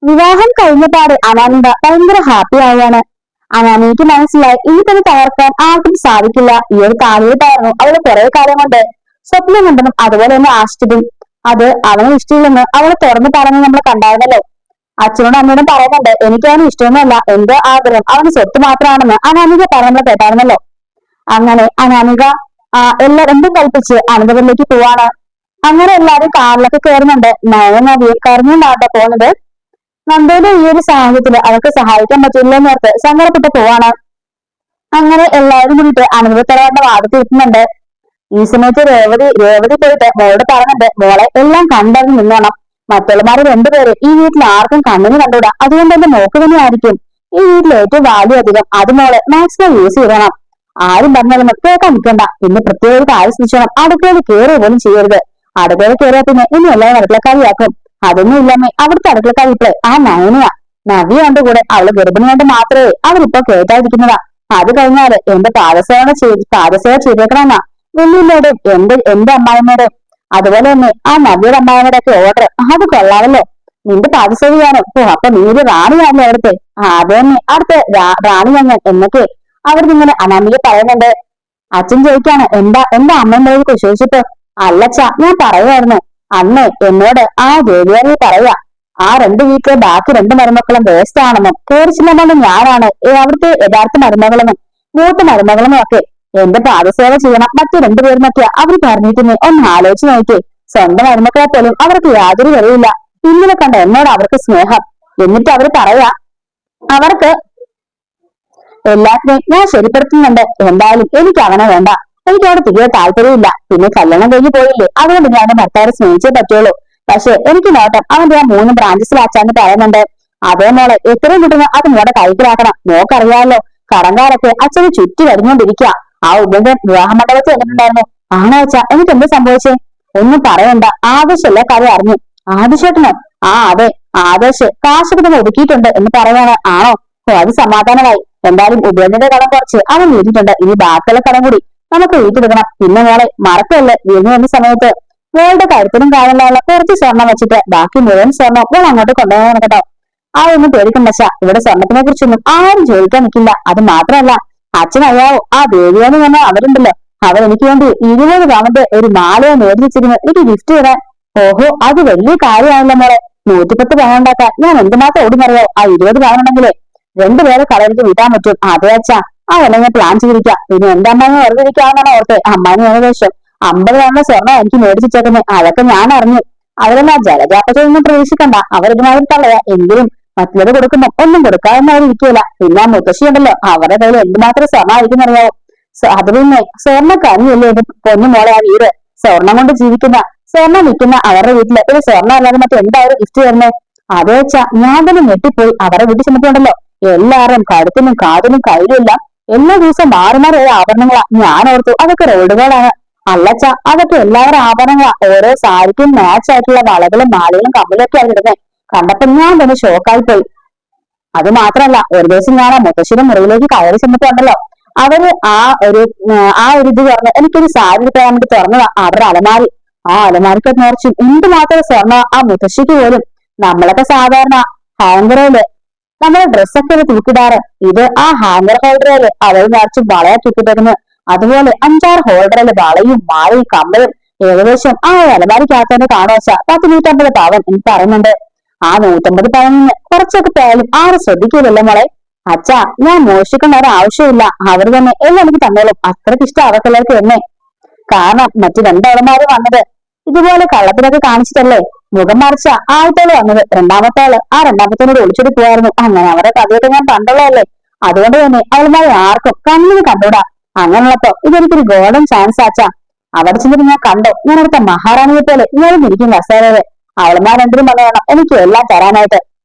വിവാഹം കഴിഞ്ഞപാട് അനാമിക ഭയങ്കര ഹാപ്പി ആവുകയാണ്. അനാമികക്ക് മനസ്സിലായി ഇനി തന്നെ തകർക്കാൻ ആർക്കും സാധിക്കില്ല. ഈ ഒരു താലിയിട്ടായിരുന്നു അവള് കുറെ കാലം കൊണ്ട് സ്വപ്നം കണ്ടതും അതുപോലെ തന്നെ ആശ്ചര്യം. അത് അവന് ഇഷ്ടമില്ലെന്ന് അവള് തുറന്നു പറഞ്ഞ് നമ്മൾ കണ്ടായിരുന്നല്ലോ. അച്ഛനോടും അമ്മയോടും പറയുന്നുണ്ട് എനിക്ക് അവന് ഇഷ്ടമൊന്നുമല്ല, എന്റെ ആഗ്രഹം അവന് സ്വത്ത് മാത്രമാണെന്ന് അനാമിക പറഞ്ഞ കേട്ടായിരുന്നല്ലോ. അങ്ങനെ അനാമിക എന്തും കൽപ്പിച്ച് അനന്തപുരിലേക്ക് പോവാണ്. അങ്ങനെ എല്ലാരും കാറിലൊക്കെ കയറുന്നുണ്ട്. നയനവി കരഞ്ഞുകൊണ്ടാട്ടെ പോകുന്നത്. നന്ദയുടെ ഈ ഒരു സാഹചര്യത്തില് അവർക്ക് സഹായിക്കാൻ പറ്റില്ലെന്ന് ഓർത്ത് സങ്കടപ്പെട്ട് പോവാണ്. അങ്ങനെ എല്ലാവരും കൂടിയിട്ട് അനന്തപുരത്തറവാടിന്റെ വാദത്തിൽ എത്തുന്നുണ്ട്. ഈ സമയത്ത് രേവതി പോയിട്ട് മോളോട് പറഞ്ഞിട്ട് മോളെ എല്ലാം കണ്ടറിഞ്ഞ് നിന്നോണം. മറ്റുള്ളമാര് രണ്ടുപേര് ഈ വീട്ടിൽ ആർക്കും കണ്ണിന് കണ്ടുകൂടാ. അതുകൊണ്ട് എന്റെ മോക്ക് തന്നെയായിരിക്കും ഈ വീട്ടിൽ ഏറ്റവും വാല്യൂ അധികം. അത് മോള് മാക്സിമം യൂസ് ചെയ്യണം. ആരും പറഞ്ഞാലും കേൾക്കാൻ നിൽക്കണ്ട. പിന്നെ പ്രത്യേക ഒരു കാര്യം ശ്രദ്ധിച്ചോണം, അടുക്കളയിൽ കയറുക പോലും ചെയ്യരുത്. അടുക്കളയിൽ കയറിയാൽ പിന്നെ ഇനി എല്ലാവരും അടുക്കളക്കാരിയാക്കും. അതൊന്നും ഇല്ലാമേ അവിടുത്തെ അടുക്കളക്കാരി ഇപ്പളെ ആ നയനയാ. നവിയുണ്ട് കൂടെ. അവള് ഗർഭിണിയായിട്ട് മാത്രമേ അവരിപ്പോ കേട്ടാതിരിക്കുന്നതാ. അത് കഴിഞ്ഞാല് എന്റെ പാദസേവ ചെയ്തേക്കണമെന്നാ വെല്ലുവിളിയുടെ എന്റെ അമ്മായിമ്മയുടെ അതുപോലെ തന്നെ ആ നവിയുടെ അമ്മായിമ്മയുടെ ഒക്കെ ഓർഡർ. അത് കൊള്ളാമല്ലോ. നിന്റെ പാദസേവ ചെയ്യാനോ? ഓ അപ്പൊ നീ ഒരു റാണിയാണല്ലോ അവിടുത്തെ. അത് തന്നെ അടുത്ത റാണി ഞങ്ങൾ എന്നൊക്കെ അവർ ഇങ്ങനെ അനാമിക പറയുന്നുണ്ട്. അച്ഛൻ ചോദിക്കാണ് എന്താ അമ്മമ്മയെ ചോദിച്ചിട്ട്. അല്ലച്ചാ ഞാൻ പറയുമായിരുന്നു അന്ന് എന്നോട് ആ ജോലിയാനി പറയാ ആ വീട്ടിലെ ബാക്കി രണ്ട് മരുമക്കളും വേസ്റ്റ് ആണെന്നും കേറിച്ചില്ലെന്നും ഞാനാണ് അവിടുത്തെ യഥാർത്ഥ മരുമകളെന്നും മൂത്ത മരുമകളെന്നും ഒക്കെ. എന്റെ പാദസേവ ചെയ്യണം മറ്റു രണ്ടുപേരുമൊക്കെ അവർ പറഞ്ഞിട്ടുന്നേ ഒന്ന് ആലോചിച്ച് നോക്കിയേ. സ്വന്തം മരുമക്കളെ പോലും അവർക്ക് യാതൊരു വിലയില്ല. ഇന്നലെ കണ്ട എന്നോട് അവർക്ക് സ്നേഹം. എന്നിട്ട് അവര് പറയാ അവർക്ക് എല്ലാത്തിനെയും ഞാൻ ശരിപ്പെടുത്തുന്നുണ്ട്. എന്തായാലും എനിക്ക് അവനെ വേണ്ട. എനിക്ക് അവിടെ തിരികെ താല്പര്യമില്ല. പിന്നെ കല്യാണം കഴിഞ്ഞ് പോയില്ലേ, അതുകൊണ്ട് ഞാൻ ഭർത്താവിനെ സ്നേഹിച്ചേ പറ്റുള്ളൂ. പക്ഷെ എനിക്ക് നോട്ടം അവന്റെ ആ 3 ബ്രാഞ്ചസിലാച്ചാന്ന് പറയുന്നുണ്ട്. അതേ മോളെ എത്രയും കിട്ടുന്ന അത് മോടെ കൈക്കിലാക്കണം. മോക്കറിയാമല്ലോ കടങ്കാരൊക്കെ അച്ഛന് ചുറ്റി വരുന്നോണ്ടിരിക്കുക. ആ ഉപേന്ദ്രൻ വിവാഹ മണ്ഡപത്തിൽ എന്നിട്ടുണ്ടായിരുന്നു. ആണോ അച്ഛാ? എനിക്ക് എന്ത് സംഭവിച്ചേ? ഒന്നും പറയണ്ട. ആദർശ് എല്ലാ കാര്യം അറിഞ്ഞു. ആദർശേട്ടനോ? ആ അതെ, ആദർശ് കാശൊക്കെ തന്നെ ഒതുക്കിയിട്ടുണ്ട് എന്ന് പറയാണ്. ആണോ? ഓ അത് സമാധാനമായി. എന്തായാലും ഉപേന്ദ്രന്റെ കടം കുറച്ച് അവൻ വീട്ടിട്ടുണ്ട്. ഇനി ബാക്കിയുള്ള കടം കൂടി നമുക്ക് വീട്ടിലെടുക്കണം. പിന്നെ മോളെ മറക്കല്ലേ വീടിന് വന്ന സമയത്ത് മോളുടെ കഴുത്തിനും കാലിലുള്ള കുറച്ച് സ്വർണം വെച്ചിട്ട് ബാക്കി മുഴുവൻ സ്വർണം മോൾ അങ്ങോട്ട് കൊണ്ടുപോകണം കേട്ടോ. ആ ഒന്നും പേടിക്കണ്ടച്ച. ഇവിടെ സ്വർണത്തിനെ കുറിച്ചൊന്നും ആരും ചോദിക്കാൻ നിൽക്കില്ല. അത് മാത്രമല്ല അച്ഛനറിയാവോ ആ ദേവിയാന്ന് പറഞ്ഞ അവരുണ്ടല്ലോ, അവരെനിക്ക് വേണ്ടി 20 പവന്റെ ഒരു മാലയെ നേടിച്ചിരുന്നു എനിക്ക് ഗിഫ്റ്റ് തരാൻ. ഓഹോ അത് വലിയ കാര്യമാണല്ലോ മോളെ. 110 പവൻ ഉണ്ടാക്കാൻ ഞാൻ എന്തുമാത്രം ഓടുന്നറിയോ. ആ 20 പവൻ ഉണ്ടെങ്കിലേ 2 പേരെ കടയിലേക്ക് വിടാൻ പറ്റും. അതെ അച്ഛാ അതെല്ലാം ഞാൻ പ്ലാൻ ചെയ്തിരിക്കാം. പിന്നെ എന്റെ അമ്മാനെ വെറുതെ ഇരിക്കാവുന്നതാണ് ഓർത്തെ. അമ്മാനെ ഏകദേശം 50 പവന്റെ സ്വർണ്ണം എനിക്ക് മേടിച്ചിട്ടേക്കുന്നത്. അതൊക്കെ ഞാൻ അറിഞ്ഞു. അവരെല്ലാം ജലജാപ്പത്തൊന്നും പ്രവേശിക്കണ്ട. അവരിതിനായി തള്ളയാ. എങ്കിലും മറ്റുള്ളത് കൊടുക്കുമ്പോ ഒന്നും കൊടുക്കാതെന്ന് അവരിരിക്കില്ല. പിന്നെ ആ മുത്തശ്ശിയുണ്ടല്ലോ അവരുടെ കയ്യിൽ എന്തുമാത്രം സ്വർണ്ണമായിരിക്കും അറിയാവോ. അത് പിന്നെ സ്വർണ്ണ കനിയല്ലേ എന്റെ പൊന്നു മോളെ ആ വീട്. സ്വർണം കൊണ്ട് ജീവിക്കുന്ന സ്വർണ്ണം വിൽക്കുന്ന അവരുടെ വീട്ടില് ഒരു സ്വർണ്ണം അല്ലാതെ മറ്റെന്തായാലും ഗിഫ്റ്റ് തരുന്നേ. അതേ വെച്ചാ ഞാൻ തന്നെ ഞെട്ടിപ്പോയി. അവരുടെ വീട്ടിൽ ചെന്നിട്ടുണ്ടല്ലോ എല്ലാവരും കഴുത്തിനും കാതിനും കയ്യിലും എല്ലാം എല്ലാ ദിവസവും മാറി മാറി ഓരോ ആഭരണങ്ങളാ. ഞാൻ ഓർത്തു അതൊക്കെ റോഡുകളാണ്. അല്ലച്ച അതൊക്കെ എല്ലാവരും ആഭരണങ്ങളാ. ഓരോ സാരിക്കും മാച്ച് ആയിട്ടുള്ള വളകളും മാലകളും കമ്മലും ഒക്കെ ആണ് ഇടുന്നത്. കണ്ടപ്പോ ഞാൻ തന്നെ ഷോക്കായി പോയി. അത് മാത്രമല്ല ഒരു ദിവസം ഞാൻ ആ മുത്തശ്ശിയുടെ മുറിയിലേക്ക് കയറി ചെന്നിട്ടുണ്ടല്ലോ അവര് ആ ഒരു ഇത് പറഞ്ഞ് എനിക്കൊരു സാരി എടുക്കാൻ വേണ്ടി തുറന്നതാ അവരുടെ അലമാരി. ആ അലമാരിക്ക് നിറച്ചും എന്തുമാത്രം സ്വർണ്ണ ആ മുത്തശ്ശിക്ക് പോലും. നമ്മളൊക്കെ സാധാരണ ഹാങ്കറില് നമ്മുടെ ഡ്രസ്സൊക്കെ തൂക്കിടാറ്. ഇത് ആ ഹാങ്കർ ഹോൾഡറില് അവര് നിറച്ചും വളയാ തൂക്കിട്ടേക്കുന്നത്. അതുപോലെ 5-6 ഹോൾഡറില് വളയും മാലയും കമ്മലും ഏകദേശം ആ അലമാരിക്കകത്ത് തന്നെ കാണുവച്ച 150 പവൻ എനിക്ക് പറയുന്നുണ്ട്. ആ 150 പവനിന് കുറച്ചൊക്കെ പോയാലും ആരും ശ്രദ്ധിക്കൂലല്ലോ മോളെ. അച്ഛാ ഞാൻ മോഷിക്കേണ്ട ഒരു ആവശ്യമില്ല. അവർ തന്നെ എല്ലാം എനിക്ക് തന്നോളും. അത്രയ്ക്ക് ഇഷ്ടം അവർക്കെല്ലാവർക്കും എന്നെ. കാരണം മറ്റു 2 അവളമാര് വന്നത് ഇതുപോലെ കള്ളത്തിലൊക്കെ കാണിച്ചിട്ടല്ലേ. മുഖം മറിച്ച ആദ്യത്തോള് വന്നത്. രണ്ടാമത്തോട് ഒളിച്ചോടി പോയായിരുന്നു. അങ്ങനെ അവരുടെ കഥയൊക്കെ ഞാൻ കണ്ടുള്ളതല്ലേ. അതുകൊണ്ട് തന്നെ അവളുമാരെ ആർക്കും കണ്ണിന് കണ്ടൂടാ. അങ്ങനെയുള്ളപ്പോ ഇതെനിക്കൊരു ഗോൾഡൻ ചാൻസ് ആച്ചാ. അവിടെ ചെന്നിട്ട് ഞാൻ കണ്ടോ ഞാൻ അടുത്ത മഹാറാണിയെ പോലെ ഇരിക്കും കസേരയില്. അവളുമാരെന്തിനും പറയണം എനിക്ക് എല്ലാം തരാനായിട്ട്.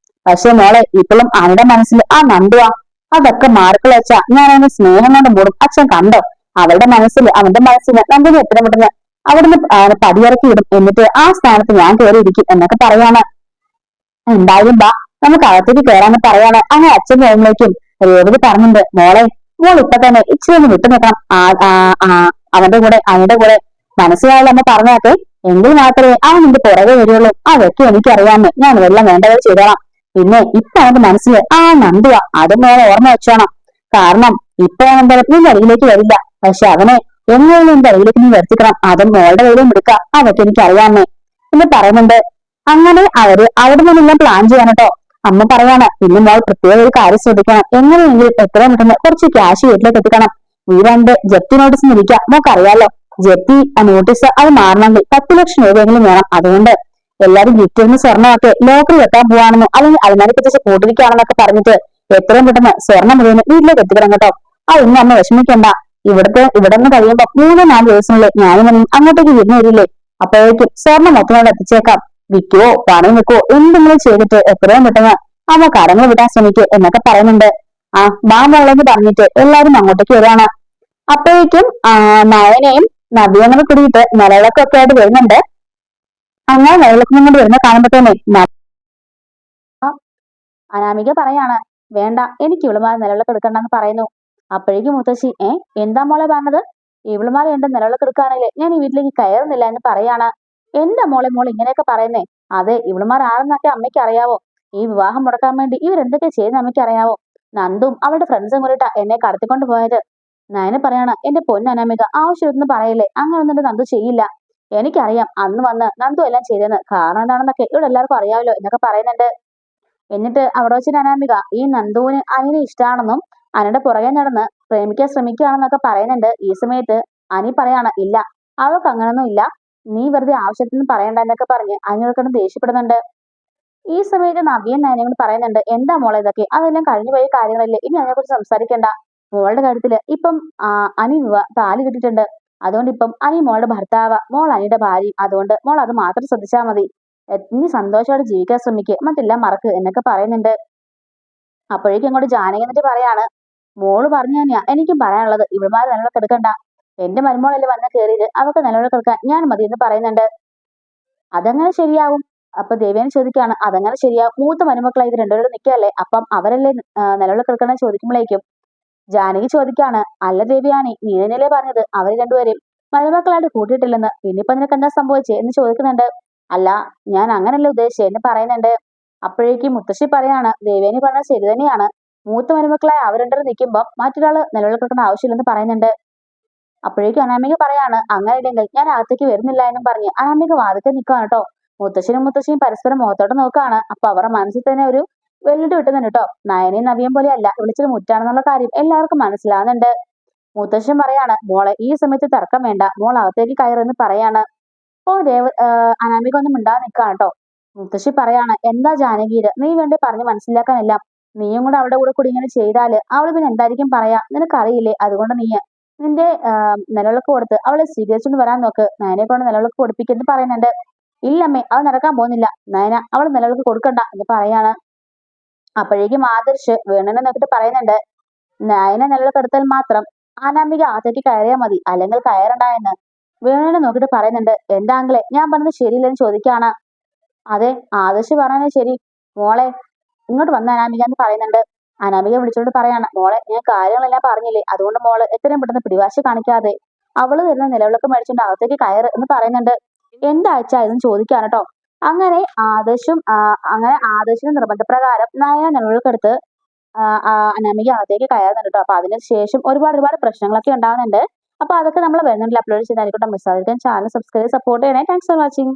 പക്ഷെ മോളെ ഇപ്പോഴും അവന്റെ മനസ്സിൽ ആ നന്ദുവാ. അതൊക്കെ മാർക്കിൾ വെച്ചാ ഞാൻ അവന് സ്നേഹം കൊണ്ട് മൂടും. അച്ഛൻ കണ്ടോ അവന്റെ മനസ്സിൽ നന്ദിനെ എത്രയും പെട്ടെന്ന് അവിടുന്ന് പടിയിറക്കി വിടും. എന്നിട്ട് ആ സ്ഥാനത്ത് ഞാൻ കയറിയിരിക്കും എന്നൊക്കെ പറയാണ്. എന്തായാലും ബാ നമുക്ക് അകത്തേക്ക് കയറാന്ന് പറയാണ്. അങ്ങനെ അച്ഛൻ പോകുമ്പോഴേക്കും രേവതി പറഞ്ഞിട്ടുണ്ട് മോൾ ഇപ്പൊ തന്നെ ഇച്ചിരി ഒന്ന് വിട്ടു നിൽക്കണം. അവന്റെ കൂടെ മനസ്സിലായാലും അമ്മ പറഞ്ഞാട്ടെ. എങ്കിൽ മാത്രമേ അവൻ നിന്റെ പുറകെ വരുള്ളൂ. അതൊക്കെ എനിക്കറിയാമേ. ഞാൻ എല്ലാം വേണ്ടത് ചെയ്തോളാം. പിന്നെ ഇപ്പൊ അവന്റെ മനസ്സിൽ ആ നന്ദുവാ, അതും വേറെ ഓർമ്മ വെച്ചോണം. കാരണം ഇപ്പൊ അവൻ എന്തായാലും നിന്റെ അരികിലേക്ക് വരില്ല. പക്ഷെ അവനെ എങ്ങനെയും എന്റെ അരികിലേക്ക് നീ വരുത്തിക്കണം. അതും മോളുടെ കയ്യിലും എടുക്കാം, അതൊക്കെ എനിക്ക് അറിയാമേ എന്ന് പറയുന്നുണ്ട്. അങ്ങനെ അവര് അവിടെ നിന്നെല്ലാം പ്ലാൻ ചെയ്യാൻ കേട്ടോ. അമ്മ പറയാണ്, പിന്നെ മോൾ പ്രത്യേക ഒരു കാര്യം ശ്രദ്ധിക്കണം. എങ്ങനെയെങ്കിലും എത്രയും പെട്ടെന്ന് കുറച്ച് ക്യാഷ് വീട്ടിലേക്ക് എത്തിക്കണം. വീരാന്റെ ജപ്തി നോട്ടീസ് ഇരിക്കാം, മോക്ക് അറിയാലോ. ജപ്തി നോട്ടീസ് അത് മാറണമെങ്കിൽ 10 ലക്ഷം രൂപയെങ്കിലും വേണം. അതുകൊണ്ട് എല്ലാരും ഗിഫ്റ്റിന് സ്വർണ്ണമൊക്കെ ലോക്കറി വെക്കാൻ പോവാണെന്നോ അല്ലെങ്കിൽ അലമാരി വെച്ച് കൂട്ടിരിക്കുകയാണെന്നൊക്കെ പറഞ്ഞിട്ട് എത്രയും പെട്ടെന്ന് സ്വർണ്ണം മുഴുവൻ വീട്ടിലേക്ക് എത്തിക്കണം കേട്ടോ. അതൊന്നും അമ്മ വിഷമിക്കണ്ട. ഇവിടെ നിന്ന് കഴിയുമ്പോ 3-4 ദിവസങ്ങളിലെ ഞാനും അങ്ങോട്ടേക്ക് വിരുന്ന് വരില്ലേ. അപ്പോഴേക്കും സ്വർണ്ണം മൊത്തം എത്തിച്ചേക്കാം. വിൽക്കുവോ പണയം വെക്കുവോ എന്തെങ്കിലും ചെയ്തിട്ട് എത്രയും പെട്ടെന്ന് അമ്മ കടങ്ങൾ വിടാൻ ശ്രമിക്കുക എന്നൊക്കെ പറയുന്നുണ്ട്. ആ ബാ മോളെന്ന് പറഞ്ഞിട്ട് എല്ലാരും അങ്ങോട്ടേക്ക് വരികയാണ്. അപ്പോഴേക്കും നയനയും നവ്യയും കൂടെ കൂടിയിട്ട് നിലവിളക്കൊക്കെ ആയിട്ട് വരുന്നുണ്ട്. അങ്ങനെ നിലവിളക്കം കൊണ്ട് വരുന്ന കാണുമ്പോ തന്നെ അനാമിക പറയാണ്, വേണ്ട, എനിക്ക് ഇവളുമാരെ നിലവിളക്ക് എടുക്കണ്ടെന്ന് പറയുന്നു. അപ്പോഴേക്കും മുത്തശ്ശി, എന്താ മോളെ പറഞ്ഞത്? ഇവളുമാരെ എന്റെ നിലവിളക്ക് എടുക്കുകയാണെങ്കിൽ ഞാൻ ഈ വീട്ടിലേക്ക് കയറുന്നില്ല എന്ന് പറയാണ്. എന്താ മോളെ മോൾ ഇങ്ങനെയൊക്കെ പറയുന്നേ? അതെ, ഇവളുമാർ ആരെന്നൊക്കെ അമ്മയ്ക്ക് അറിയാവോ? ഈ വിവാഹം മുടക്കാൻ വേണ്ടി ഇവരെന്തൊക്കെ ചെയ്യുന്ന അമ്മയ്ക്ക് അറിയാവോ? നന്ദും അവളുടെ ഫ്രണ്ട്സും കൂടിയിട്ടാ എന്നെ കടത്തിക്കൊണ്ട് പോയത്. നയന പറയാണ്, എന്റെ പൊന്നനാമിക ആവശ്യമൊന്നും പറയല്ലേ, അങ്ങനൊന്നും എന്റെ നന്ദു ചെയ്യില്ല. എനിക്കറിയാം അന്ന് വന്ന് നന്ദു എല്ലാം ചെയ്തെന്ന്. കാരണം എന്താണെന്നൊക്കെ ഇവിടെ എല്ലാവർക്കും അറിയാമല്ലോ എന്നൊക്കെ പറയുന്നുണ്ട്. എന്നിട്ട് അവിടെ വെച്ചിട്ട് അനാമിക ഈ നന്ദുവിന് അനിനെ ഇഷ്ടമാണെന്നും അനിയുടെ പുറകെ നടന്ന് പ്രേമിക്കാൻ ശ്രമിക്കുകയാണെന്നൊക്കെ പറയുന്നുണ്ട്. ഈ സമയത്ത് അനി പറയാണ്, ഇല്ല, അവൾക്ക് അങ്ങനൊന്നും ഇല്ല, നീ വെറുതെ ആവശ്യത്തിന് പറയണ്ട എന്നൊക്കെ പറഞ്ഞ് അനിയോട് ദേഷ്യപ്പെടുന്നുണ്ട്. ഈ സമയത്ത് നവ്യൻ നയനയോട് പറയുന്നുണ്ട്, എന്താ മോളെ ഇതൊക്കെ, അതെല്ലാം കഴിഞ്ഞു പോയ കാര്യങ്ങളല്ലേ, ഇനി അതിനെക്കുറിച്ച് സംസാരിക്കണ്ട. മോളുടെ കാര്യത്തില് ഇപ്പം അനി താലി കിട്ടിയിട്ടുണ്ട്. അതുകൊണ്ട് ഇപ്പം അനി മോളുടെ ഭർത്താവ്, മോൾ അനിയുടെ ഭാര്യ. അതുകൊണ്ട് മോൾ അത് മാത്രം ശ്രദ്ധിച്ചാൽ മതി. ഇനി സന്തോഷത്തോടെ ജീവിക്കാൻ ശ്രമിക്കുക, മറ്റെല്ലാം മറക്ക് എന്നൊക്കെ പറയുന്നുണ്ട്. അപ്പോഴേക്കും അങ്ങോട്ട് ജാനകി എന്നിട്ട് പറയാണ്, മോള് പറഞ്ഞു തന്നെയാ എനിക്കും പറയാനുള്ളത്. ഇവളുമാര് നിലവിളക്ക് എടുക്കണ്ട. എന്റെ മരുമോളല്ലേ വന്ന് കയറിയത്, അവർക്ക് നിലവിളക്ക് എടുക്കാൻ ഞാൻ മതി എന്ന് പറയുന്നുണ്ട്. അതെങ്ങനെ ശരിയാവും? അപ്പൊ ദേവേനെ ചോദിക്കാണ്, അതെങ്ങനെ ശരിയാവും? മൂത്ത മരുമക്കളായി ഇത് രണ്ടുപേരും നിൽക്കുകയല്ലേ, അപ്പം അവരല്ലേ നിലവിളക്ക് എടുക്കണം ചോദിക്കുമ്പോഴേക്കും ജാനകി ചോദിക്കാണ്, അല്ല ദേവിയാനി, നീ തന്നെയല്ലേ പറഞ്ഞത് അവര് രണ്ടുപേരും മരുമക്കളായിട്ട് കൂട്ടിയിട്ടില്ലെന്ന്, പിന്നിപ്പോ നിനക്ക് എന്താ സംഭവിച്ചേ എന്ന് ചോദിക്കുന്നുണ്ട്. അല്ല, ഞാൻ അങ്ങനല്ല ഉദ്ദേശിച്ചത് എന്ന് പറയുന്നുണ്ട്. അപ്പോഴേക്കും മുത്തശ്ശി പറയാണ്, ദേവേനി പറഞ്ഞത് ശരി തന്നെയാണ്. മൂത്ത മരുമക്കളായി അവർ രണ്ടുപേരും നിൽക്കുമ്പോൾ മറ്റൊരാള് നിലവിളക്കെടുക്കേണ്ട ആവശ്യമില്ലെന്ന് പറയുന്നുണ്ട്. അപ്പോഴേക്കും അനാമിക പറയാണ്, അങ്ങനെ ഇല്ലെങ്കിൽ ഞാൻ അകത്തേക്ക് വരുന്നില്ല എന്നും പറഞ്ഞ് അനാമിക വാതിക്കെ നിൽക്കുകയാണ് കേട്ടോ. മുത്തശ്ശിയും പരസ്പരം മുഖത്തോട്ട് നോക്കുകയാണ്. അപ്പൊ അവരുടെ മനസ്സിൽ തന്നെ ഒരു വെല്ലുവിളി കിട്ടുന്നുണ്ട് കേട്ടോ. നയനയും നവിയും പോലെ അല്ല, വിളിച്ചത് മുറ്റാണെന്നുള്ള കാര്യം എല്ലാവർക്കും മനസ്സിലാവുന്നുണ്ട്. മുത്തശ്ശൻ പറയാണ്, മോളെ ഈ സമയത്ത് തർക്കം വേണ്ട, മോൾ അകത്തേക്ക് കയറെന്ന് പറയാണ്. ഓ അനാമിക ഒന്നും മിണ്ടാതെ നിൽക്കാണ് കേട്ടോ. മുത്തശ്ശി പറയാണ്, എന്താ ജാനകീര് നീ വേണ്ടി പറഞ്ഞ് മനസ്സിലാക്കാനെല്ലാം, നീയും കൂടെ അവിടെ കൂടി ഇങ്ങനെ ചെയ്താല് അവള് പിന്നെ എന്തായിരിക്കും പറയാ, നിനക്കറിയില്ലേ? അതുകൊണ്ട് നീ നിന്റെ നിലവിളക്ക് കൊടുത്ത് അവളെ സ്വീകരിച്ചുകൊണ്ട് വരാൻ നോക്ക്. നയനെ കൊണ്ട് നിലവിളക്ക് കൊടുപ്പിക്കെന്ന് പറയുന്നുണ്ട്. ഇല്ലമ്മേ, അത് നടക്കാൻ പോകുന്നില്ല. നയന അവൾ നിലവിളക്ക് കൊടുക്കണ്ട എന്ന് പറയാണ്. അപ്പോഴേക്കും ആദർശ് വേണനെ നോക്കിട്ട് പറയുന്നുണ്ട്, നയന നിലവിളക്ക് എടുത്താൽ മാത്രം അനാമിക അകത്തേക്ക് കയറിയാൽ മതി, അല്ലെങ്കിൽ കയറണ്ട എന്ന് വേണനെ നോക്കിട്ട് പറയുന്നുണ്ട്. എന്താങ്കിലേ ഞാൻ പറഞ്ഞത് ശരിയില്ലെന്ന് ചോദിക്കാണ്. അതെ, ആദർശ് പറഞ്ഞത് ശരി. മോളെ ഇങ്ങോട്ട് വന്ന അനാമിക എന്ന് പറയുന്നുണ്ട്. അനാമിക വിളിച്ചോണ്ട് പറയാണ്, മോളെ ഞാൻ കാര്യങ്ങളെല്ലാം പറഞ്ഞില്ലേ, അതുകൊണ്ട് മോള് എത്രയും പെട്ടെന്ന് പിടിവാശി കാണിക്കാതെ അവള് തരുന്ന നിലവിളക്ക് മേടിച്ചോണ്ട് അകത്തേക്ക് കയറ് എന്ന് പറയുന്നുണ്ട്. എന്താഴ്ച ഇതെന്ന് ചോദിക്കാണ് കേട്ടോ. അങ്ങനെ ആദർശിന്റെ നിർബന്ധപ്രകാരം നയന നിലവിളക്കെടുത്ത് അനാമിക അകത്തേക്ക് കയറുന്നുണ്ട് കേട്ടോ. അപ്പൊ അതിനുശേഷം ഒരുപാട് പ്രശ്നങ്ങളൊക്കെ ഉണ്ടാകുന്നുണ്ട്. അപ്പൊ അതൊക്കെ നമ്മൾ വരുന്നുണ്ട് അപ്ലോഡ് ചെയ്തായിരിക്കട്ടെ. മിസ്സായിരിക്കാൻ ചാനൽ സബ്സ്ക്രൈബ് സപ്പോർട്ട് ചെയ്യണേ. Thanks for watching.